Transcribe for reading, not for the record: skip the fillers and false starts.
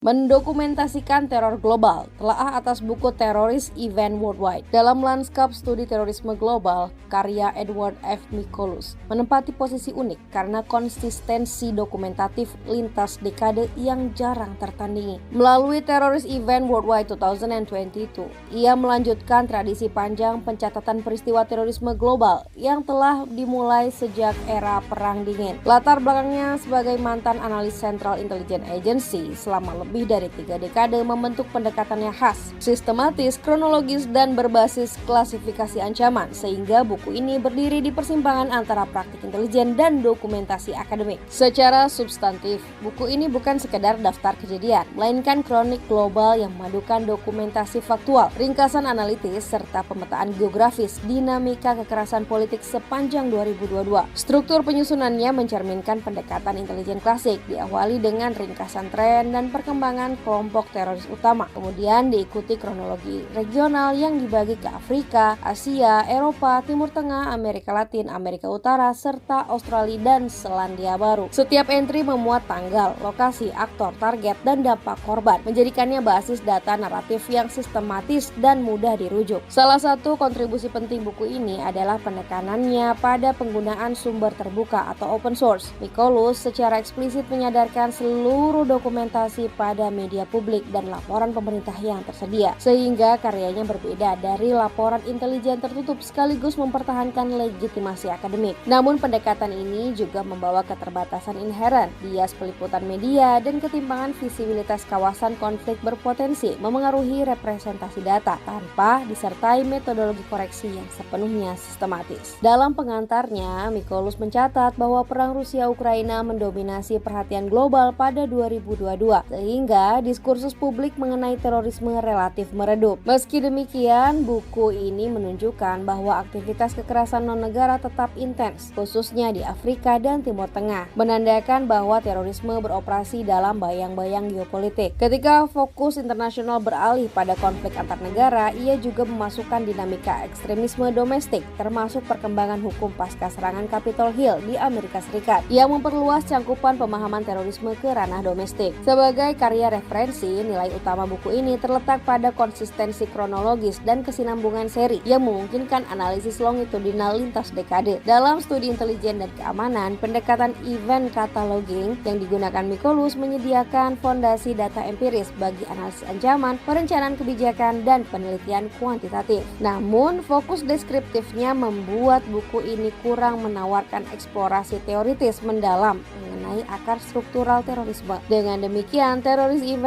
Mendokumentasikan teror global, telaah atas buku Terrorist Event Worldwide. Dalam lanskap studi terorisme global, karya Edward F. Mickolos menempati posisi unik karena konsistensi dokumentatif lintas dekade yang jarang tertandingi. Melalui Terrorist Event Worldwide 2022, ia melanjutkan tradisi panjang pencatatan peristiwa terorisme global yang telah dimulai sejak era Perang Dingin. Latar belakangnya sebagai mantan analis Central Intelligence Agency selama lebih dari 3 dekade membentuk pendekatannya khas, sistematis, kronologis, dan berbasis klasifikasi ancaman, sehingga buku ini berdiri di persimpangan antara praktik intelijen dan dokumentasi akademik. Secara substantif, buku ini bukan sekedar daftar kejadian, melainkan kronik global yang memadukan dokumentasi faktual, ringkasan analitis, serta pemetaan geografis dinamika kekerasan politik sepanjang 2022. Struktur penyusunannya mencerminkan pendekatan intelijen klasik, diawali dengan ringkasan tren dan perkembangan kelompok teroris utama, kemudian diikuti kronologi regional yang dibagi ke Afrika, Asia, Eropa, Timur Tengah, Amerika Latin, Amerika Utara, serta Australia dan Selandia Baru. Setiap entry memuat tanggal, lokasi, aktor, target, dan dampak korban, menjadikannya basis data naratif yang sistematis dan mudah dirujuk. Salah satu kontribusi penting buku ini adalah penekanannya pada penggunaan sumber terbuka atau open source. Mickolos secara eksplisit menyadarkan seluruh dokumentasi pada media publik dan laporan pemerintah yang tersedia, sehingga karyanya berbeda dari laporan intelijen tertutup sekaligus mempertahankan legitimasi akademik. Namun pendekatan ini juga membawa keterbatasan inheren, bias peliputan media, dan ketimpangan visibilitas kawasan konflik berpotensi memengaruhi representasi data tanpa disertai metodologi koreksi yang sepenuhnya sistematis. Dalam pengantarnya, Mickolos mencatat bahwa perang Rusia-Ukraina mendominasi perhatian global pada 2022, sehingga diskursus publik mengenai terorisme relatif meredup. Meski demikian, buku ini menunjukkan bahwa aktivitas kekerasan non-negara tetap intens, khususnya di Afrika dan Timur Tengah, menandakan bahwa terorisme beroperasi dalam bayang-bayang geopolitik. Ketika fokus internasional beralih pada konflik antar negara, ia juga memasukkan dinamika ekstremisme domestik, termasuk perkembangan hukum pasca serangan Capitol Hill di Amerika Serikat, yang memperluas cangkupan pemahaman terorisme ke ranah domestik. Sebagai karya referensi, nilai utama buku ini terletak pada konsistensi kronologis dan kesinambungan seri yang memungkinkan analisis longitudinal lintas dekade. Dalam studi intelijen dan keamanan, pendekatan event cataloging yang digunakan Mickolos menyediakan fondasi data empiris bagi analisis ancaman, perencanaan kebijakan, dan penelitian kuantitatif. Namun, fokus deskriptifnya membuat buku ini kurang menawarkan eksplorasi teoritis mendalam mengenai akar struktural terorisme. Dengan demikian, Terrorist Event